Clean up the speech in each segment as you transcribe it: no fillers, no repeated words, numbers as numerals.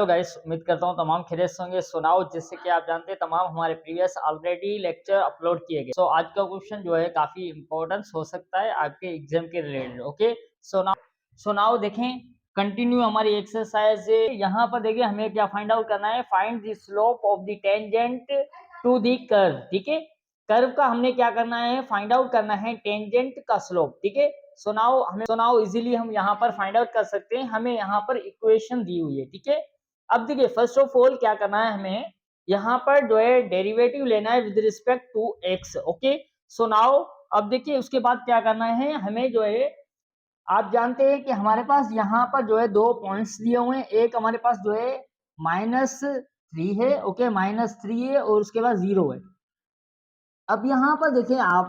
Hello guys, उम्मीद करता हूँ तमाम खैरियत से होंगे। सुनाओ, जैसे कि आप जानते हैं तमाम हमारे प्रीवियस ऑलरेडी लेक्चर अपलोड किए गए। आज का क्वेश्चन जो है काफी इंपॉर्टेंस हो सकता है आपके एग्जाम के रिलेटेड। ओके, सुनाओ देखें, कंटिन्यू हमारी एक्सरसाइज। यहाँ पर देखिए हमें क्या फाइंड आउट करना है, find the slope of the tangent to the curve. ठीक है, कर्व का हमने क्या करना है, फाइंड आउट करना है टेंजेंट का स्लोप। ठीक है, सुनाओ इजीली हम यहाँ पर फाइंड आउट कर सकते हैं। हमें यहाँ पर इक्वेशन दी हुई है। ठीक है, अब देखिए फर्स्ट ऑफ ऑल क्या करना है, हमें यहाँ पर जो है डेरिवेटिव लेना है with respect to x. Okay, so now अब देखिए उसके बाद क्या करना है, हमें जो है आप जानते हैं कि हमारे पास यहाँ पर जो है दो पॉइंट्स दिए हुए हैं। एक हमारे पास जो है -3 है, ओके, -3 है और उसके बाद 0 है। अब यहाँ पर देखिए आप,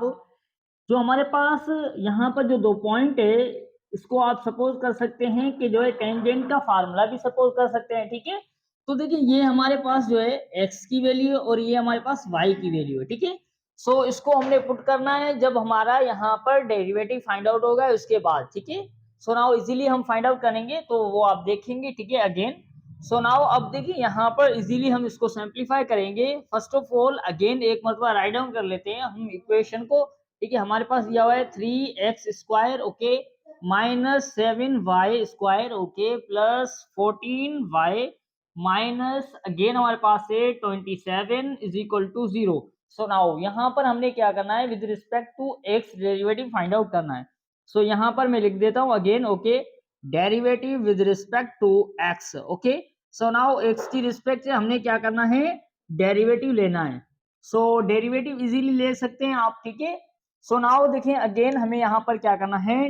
जो हमारे पास यहाँ पर जो दो पॉइंट है, इसको आप सपोज कर सकते हैं कि जो है टेंजेंट का फार्मूला भी सपोज कर सकते हैं। ठीक है, तो देखिए ये हमारे पास जो है x की वैल्यू है और ये हमारे पास y की वैल्यू है। ठीक है, सो इसको हमने पुट करना है जब हमारा यहाँ पर डेरिवेटिव फाइंड आउट होगा उसके बाद। ठीक है, सो नाउ इजीली हम फाइंड आउट करेंगे तो वो आप देखेंगे। ठीक है, अगेन सो नाउ अब देखिए यहाँ पर इजीली हम इसको सिंप्लीफाई करेंगे। फर्स्ट ऑफ ऑल अगेन एक मरतबा राइट डाउन कर लेते हैं हम इक्वेशन को। ठीक है, हमारे पास दिया हुआ है 3x², okay, -7y², okay, plus 14y minus again हमारे पास है 27 is equal to 0। So now यहाँ पर हमने क्या करना है, with respect to x derivative find out करना है। सो यहाँ पर मैं लिख देता हूँ again, okay, derivative with respect to x। Okay, so now x की रिस्पेक्ट से हमने क्या करना है, डेरिवेटिव लेना है। सो डेरिवेटिव इजीली ले सकते हैं आप। ठीक है, सो नाउ देखें अगेन हमें यहाँ पर क्या करना है,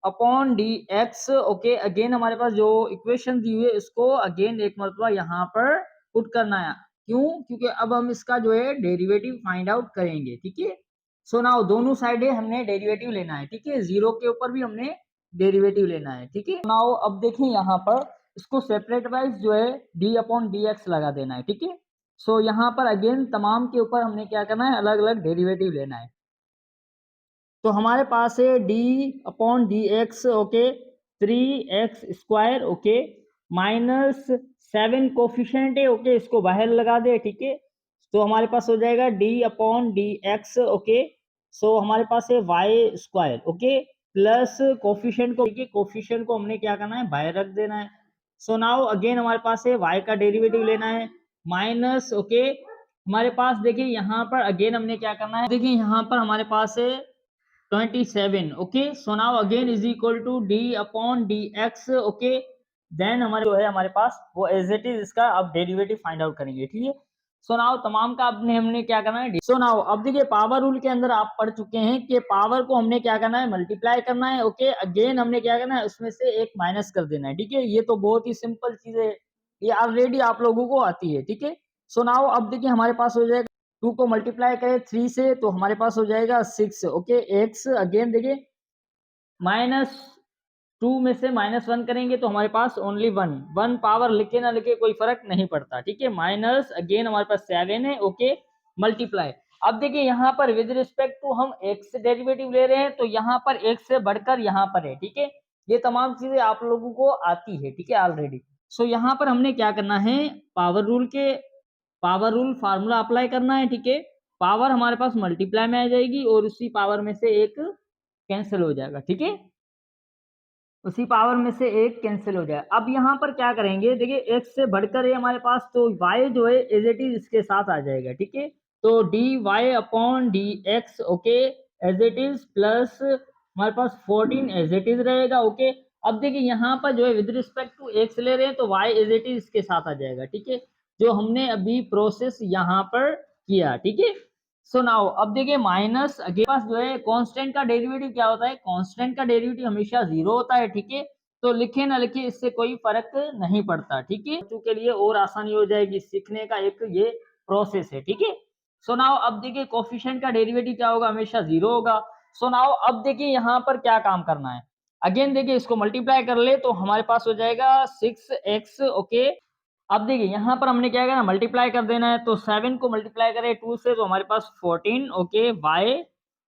d/dx। ओके, अगेन हमारे पास जो इक्वेशन दी हुई है इसको अगेन एक मरतबा यहाँ पर पुट करना है। क्यों? क्योंकि अब हम इसका जो है डेरिवेटिव फाइंड आउट करेंगे। ठीक है, सो नाउ दोनों साइडें हमने डेरिवेटिव लेना है। ठीक है, 0 के ऊपर भी हमने डेरिवेटिव लेना है। ठीक है, नाउ अब देखें यहाँ पर इसको सेपरेट वाइज जो है d/dx लगा देना है। ठीक है, सो यहाँ पर अगेन तमाम के ऊपर हमने क्या करना है, अलग अलग डेरिवेटिव लेना है। तो हमारे पास है d/dx, okay, 3x², okay, -7 coefficient है, ओके, इसको बाहर लगा दे। ठीक है, तो हमारे पास हो जाएगा d/dx, ओके, सो हमारे पास है y², ओके, प्लस कोफिशिएंट को, ठीक है, कोफिशिएंट को हमने क्या करना है, बाहर रख देना है। सो नाउ अगेन हमारे पास है y का डेरिवेटिव लेना है, माइनस, ओके, हमारे पास देखिए यहाँ पर अगेन हमने क्या करना है, देखिए यहाँ पर हमारे पास है 27। Okay, so now again is equal to d/dx। Okay, then हमारे जो है हमारे पास वो एज इट इज इसका अब डेरिवेटिव फाइंड आउट करेंगे। ठीक है, सो नाउ तमाम का अपने हमने क्या करना है, सो नाउ अब देखिए पावर रूल के अंदर आप पढ़ चुके हैं कि पावर को हमने क्या करना है, मल्टीप्लाई करना है। ओके, अगेन हमने क्या करना है, उसमें से एक माइनस कर देना है। ठीक है, ये तो बहुत ही सिंपल चीज है, ये ऑलरेडी आप लोगों को आती है। ठीक है, सो नाउ अब देखिए हमारे पास हो जाएगा 2 को मल्टीप्लाई करें 3 से तो हमारे पास हो जाएगा 6। ओके, एक्स अगेन देखिए -2 में से -1 करेंगे तो हमारे पास ओनली 1 पावर लिखे ना लिखे कोई फर्क नहीं पड़ता। ठीक है, माइनस अगेन हमारे पास 7 है, ओके, मल्टीप्लाई। अब देखिए यहाँ पर विद रिस्पेक्ट टू हम एक्स डेरिवेटिव ले रहे हैं तो यहाँ पर एक से बढ़कर यहाँ पर है। ठीक है, ये तमाम चीजें आप लोगों को आती है। ठीक है, ऑलरेडी। सो यहाँ पर हमने क्या करना है, पावर रूल फार्मूला अप्लाई करना है। ठीक है, पावर हमारे पास मल्टीप्लाई में आ जाएगी और उसी पावर में से एक कैंसिल हो जाएगा। ठीक है, उसी पावर में से एक कैंसिल हो जाए। अब यहाँ पर क्या करेंगे, देखिए एक्स से बढ़कर है हमारे पास तो y जो है एज इट इज इसके साथ आ जाएगा। ठीक है, तो dy/dx, okay, as it is, plus हमारे पास 14 एज इट इज रहेगा। ओके, अब देखिए यहाँ पर जो है विद रिस्पेक्ट टू एक्स ले रहे हैं तो y एज इट इज इसके साथ आ जाएगा। ठीक है, जो हमने अभी प्रोसेस यहाँ पर किया। ठीक है, सो नाउ अब देखिए माइनस अगेन पास जो है कांस्टेंट का डेरिवेटिव क्या होता है, कांस्टेंट का डेरिवेटिव हमेशा 0 होता है। ठीक है, तो लिखे ना लिखे इससे कोई फर्क नहीं पड़ता। ठीक है, बच्चों के लिए और आसानी हो जाएगी, सीखने का एक ये प्रोसेस है। ठीक है, सो नाउ अब देखिए कोफिशिएंट का डेरिवेटिव क्या होगा, हमेशा 0 होगा। सो नाउ अब देखिए यहाँ पर क्या काम करना है, अगेन देखिए इसको मल्टीप्लाई कर ले तो हमारे पास हो जाएगा 6x। ओके, अब देखिए यहाँ पर हमने क्या करना, मल्टीप्लाई कर देना है तो 7 को मल्टीप्लाई करें 2 से तो हमारे पास 14। ओके, y,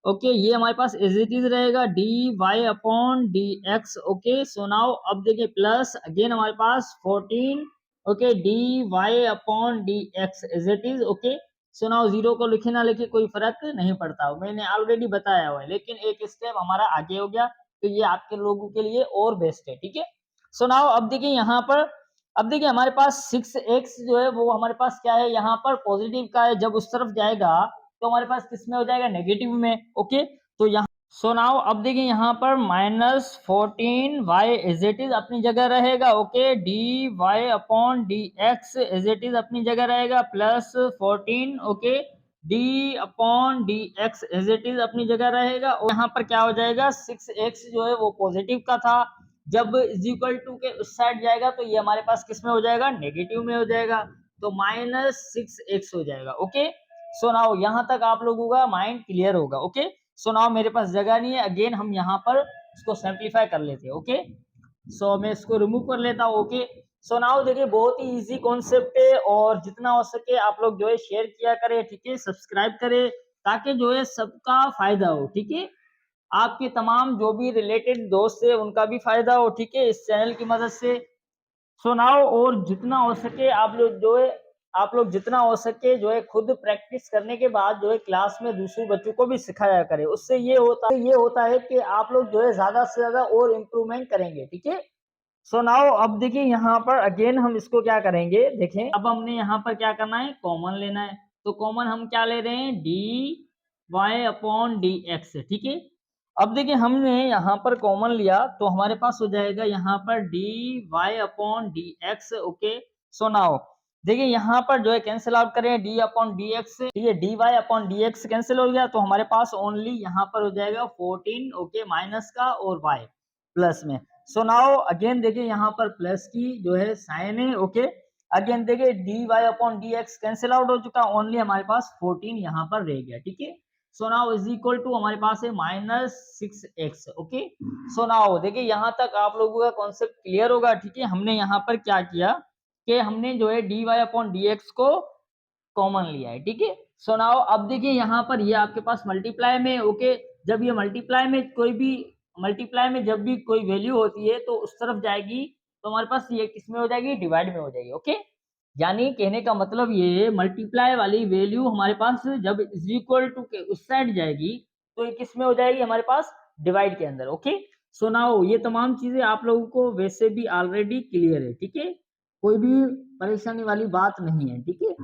ओके, ये हमारे पास एज इट इज रहेगा dy/dx। ओके, सो नाउ अब देखिए प्लस अगेन हमारे पास 14 okay, d y upon d x is it is. Okay, so now zero को लिखे ना लिखे कोई फर्क नहीं पड़ता, मैंने ऑलरेडी बताया हुआ है, लेकिन एक स्टेप हमारा आगे हो गया, तो ये आपके लोगों के लिए और बेस्ट है, ठीक है। सो नाउ अब देखिए यहाँ पर, अब देखिए हमारे पास 6x जो है वो हमारे पास क्या है, यहाँ पर पॉजिटिव का है, जब उस तरफ जाएगा तो हमारे पास किस में हो जाएगा, नेगेटिव में। ओके, तो यहाँ सो नाउ अब देखिए यहाँ पर -14y इज इट इज अपनी जगह रहेगा। Okay, d y upon d x is it is अपनी जगह रहेगा, +14। Okay, d upon d x is it is अपनी जगह रहेगा, और यहाँ पर क्या हो जाएगा, 6x जो है वो पॉजिटिव का था, जब इज इक्वल टू के उस साइड जाएगा तो ये हमारे पास किस में हो जाएगा, नेगेटिव में हो जाएगा, तो -6x हो जाएगा। ओके, सो नाउ यहाँ तक आप लोगों का माइंड क्लियर होगा। ओके, सो नाउ मेरे पास जगह नहीं है, अगेन हम यहाँ पर इसको सिंप्लीफाई कर लेते हैं। ओके, सो मैं इसको रिमूव कर लेता हूँ। ओके, सो नाउ देखिए बहुत ही इजी कॉन्सेप्ट है, और जितना हो सके आप लोग जो है शेयर किया करें, ठीक है, सब्सक्राइब करें, ताकि जो है सबका फायदा हो, ठीक है, आपके तमाम जो भी रिलेटेड दोस्त है उनका भी फायदा हो, ठीक है, इस चैनल की मदद से। सो नाउ और जितना हो सके आप लोग जो है, आप लोग जितना हो सके जो है खुद प्रैक्टिस करने के बाद जो है क्लास में दूसरे बच्चों को भी सिखाया करें, उससे ये होता है कि आप लोग जो है ज्यादा से ज्यादा और इम्प्रूवमेंट करेंगे, ठीक है। सो नाउ अब देखिए यहाँ पर अगेन हम इसको क्या करेंगे, देखें अब हमने यहाँ पर क्या करना है, कॉमन लेना है, तो कॉमन हम क्या ले रहे हैं, d y upon d x, ठीक है। अब देखिए हमने यहाँ पर कॉमन लिया तो हमारे पास हो जाएगा यहाँ पर d y upon d x. Okay, so now देखिए यहाँ पर जो है कैंसिल आउट करें डी अपॉन डी एक्स, ठीक है, d y upon d x cancel हो गया, तो हमारे पास ओनली यहाँ पर हो जाएगा 14, ओके, माइनस का और वाई प्लस में। सो नाउ अगेन देखिए यहाँ पर प्लस की जो है साइन है। ओके, अगेन देखिए d y upon d x cancel out हो चुका, ओनली हमारे पास 14 यहाँ पर रह गया, ठीक है। So now is equal to हमारे पास है -6x। ओके, सो नाउ देखिए यहाँ तक आप लोगों का कॉन्सेप्ट क्लियर होगा, ठीक है। हमने यहाँ पर क्या किया कि हमने जो है d y upon d x को कॉमन लिया है, ठीक है। सो नाउ अब देखिए यहाँ पर ये आपके पास मल्टीप्लाई में, ओके, जब ये मल्टीप्लाई में जब भी कोई वैल्यू होती है तो उस तरफ जाएगी, तो हमारे पास ये किस में हो जाएगी, डिवाइड में हो जाएगी। ओके, यानी कहने का मतलब ये मल्टीप्लाई वाली वैल्यू हमारे पास जब इज इक्वल टू के उस साइड जाएगी तो ये किस में हो जाएगी, हमारे पास डिवाइड के अंदर। ओके, सो नाउ ये तमाम चीजें आप लोगों को वैसे भी ऑलरेडी क्लियर है, ठीक है, कोई भी परेशानी वाली बात नहीं है, ठीक है।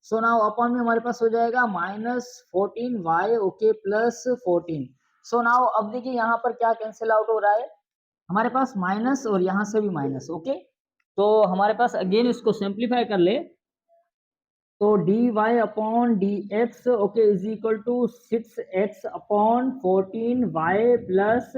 सो नाउ अपॉन में हमारे पास हो जाएगा -14y, ओके, +14। सो नाउ अब देखिए यहाँ पर क्या कैंसिल आउट हो रहा है, हमारे पास माइनस और यहाँ से भी माइनस। ओके, तो हमारे पास अगेन इसको सिंप्लीफाई कर ले, तो d y upon d x, okay, is equal to 6x upon 14y plus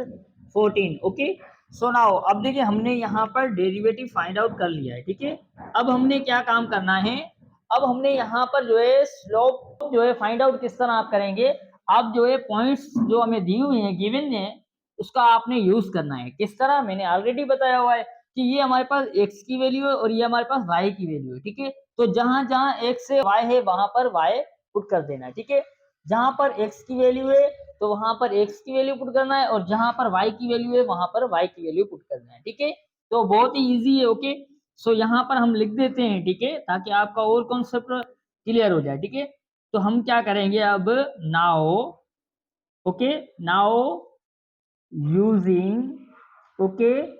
14। Okay, so now अब देखिए हमने यहाँ पर डेरिवेटिव फाइंड आउट कर लिया है, ठीक है। अब हमने क्या काम करना है, अब हमने यहाँ पर जो है स्लोप जो है फाइंड आउट किस तरह आप करेंगे, आप जो है पॉइंट्स जो हमें दी हुई हैं, गिवन है, उसका आपने यूज करना है। किस तरह, मैंने ऑलरेडी बताया हुआ है कि ये हमारे पास x की वैल्यू है और ये हमारे पास y की वैल्यू है, ठीक है। तो जहां जहां x से y है वहां पर y पुट कर देना है, ठीक है। जहां पर x की वैल्यू है तो वहां पर x की वैल्यू पुट करना है, और जहां पर y की वैल्यू है वहां पर y की वैल्यू पुट करना है, ठीक है। तो बहुत ही इजी है। ओके, सो यहाँ पर हम लिख देते हैं, ठीक है, ताकि आपका और कॉन्सेप्ट क्लियर हो जाए, ठीक है। तो हम क्या करेंगे अब, now, okay, now using, okay,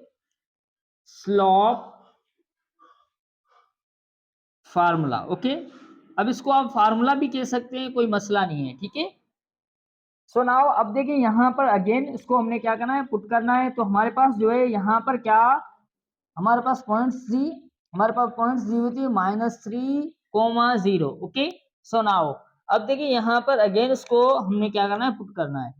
slope formula. Okay, अब इसको आप फार्मूला भी कह सकते हैं, कोई मसला नहीं है, ठीक है। सो नाउ अब देखिए यहाँ पर अगेन इसको हमने क्या करना है, पुट करना है, तो हमारे पास जो है यहाँ पर क्या, हमारे पास पॉइंट्स दी, हमारे पास पॉइंट्स दी हुई थी -3,0। ओके, सो नाउ अब देखिए यहाँ पर अगेन इसको हमने क्या करना है, पुट करना है,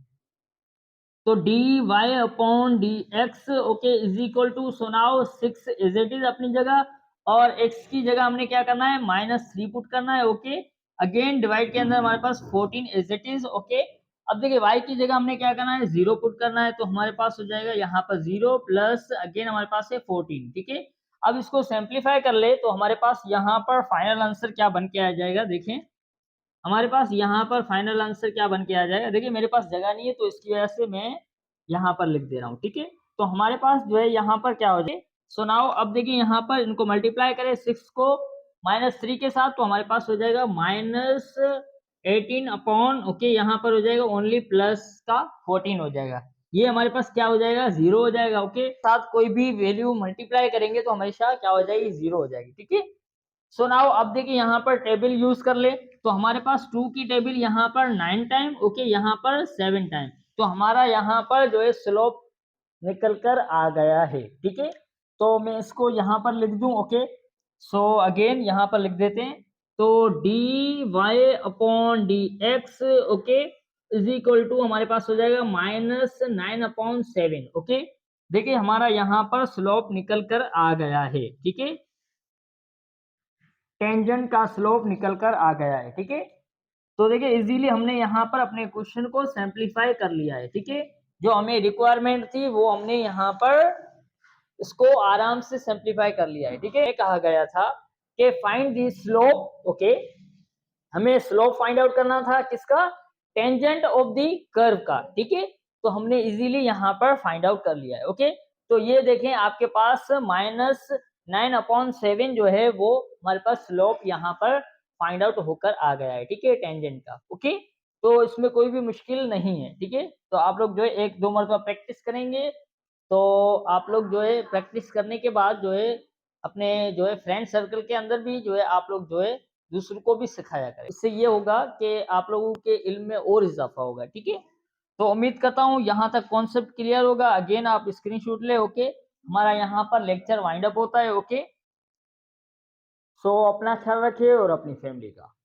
तो d y upon d x, okay, is equal to, so now 6 is it is अपनी जगह, और x की जगह हमने क्या करना है, -3 पुट करना है। ओके, अगेन डिवाइड के अंदर हमारे पास 14 इज इट इज। ओके, अब देखिए y की जगह हमने क्या करना है, 0 पुट करना है, तो हमारे पास हो जाएगा यहाँ पर 0 प्लस अगेन हमारे पास है 14, ठीक है। अब इसको सिंप्लीफाई कर ले तो हमारे पास यहाँ पर फाइनल आंसर क्या बन के आ जाएगा, देखें हमारे पास यहाँ पर फाइनल आंसर क्या बन के आ जाएगा। देखिए मेरे पास जगह नहीं है, तो इसकी वजह से मैं यहाँ पर लिख दे रहा हूँ, ठीक है। तो हमारे पास जो है यहाँ पर क्या हो जाए, सो नाउ अब देखिए यहाँ पर इनको मल्टीप्लाई करें 6 को -3 के साथ, तो हमारे पास हो जाएगा -18 अपॉन, ओके, यहाँ पर हो जाएगा ओनली प्लस का 14 हो जाएगा। ये हमारे पास क्या हो जाएगा, 0 हो जाएगा। ओके, साथ कोई भी वैल्यू मल्टीप्लाई करेंगे तो हमेशा क्या हो जाएगी, 0 हो जाएगी। ठीक है। सो नाउ अब देखिए यहाँ पर टेबल यूज कर ले, तो हमारे पास 2 की टेबल यहाँ पर 9 टाइम, ओके, यहाँ पर 7 टाइम, तो हमारा यहाँ पर जो है स्लोप निकल कर आ गया है। ठीक है, तो मैं इसको यहाँ पर लिख दूं। ओके, सो अगेन यहाँ पर लिख देते हैं, तो d y upon d x, okay, is equal to हमारे पास हो जाएगा -9/7। ओके, देखिए हमारा यहाँ पर स्लोप निकल कर आ गया है। ठीक है, टेंजेंट का स्लोप निकल कर आ गया है। ठीक है, तो देखिए इजीली हमने यहाँ पर अपने क्वेश्चन को सिंप्लीफाई कर लिया है। ठीक है, जो हमें रिक्वायरमेंट थी वो हमने यहाँ पर इसको आराम से सिंप्लीफाई कर लिया है। ठीक है, कहा गया था कि फाइंड द स्लोप, ओके, हमें स्लोप फाइंड आउट करना था किसका, टेंजेंट ऑफ द कर्व का। ठीक है, तो हमने इजीली यहाँ पर फाइंड आउट कर लिया है। ओके, तो ये देखें आपके पास -9/7 जो है वो हमारे पास स्लोप यहाँ पर फाइंड आउट होकर आ गया है। ठीक है, टेंजेंट का। ओके, तो इसमें कोई भी मुश्किल नहीं है। ठीक है, तो आप लोग जो है 1-2 मरतबा प्रैक्टिस करेंगे, तो आप लोग जो है प्रैक्टिस करने के बाद जो है अपने जो है फ्रेंड सर्कल के अंदर भी जो है आप लोग जो है दूसरों को भी सिखाया करें। इससे ये होगा कि आप लोगों के इल्म में और इजाफा होगा। ठीक है, तो उम्मीद करता हूँ यहाँ तक कॉन्सेप्ट क्लियर होगा। अगेन आप स्क्रीनशॉट ले। ओके, हमारा यहाँ पर लेक्चर वाइंड अप होता है। ओके, सो अपना ख्याल रखिए और अपनी फैमिली का।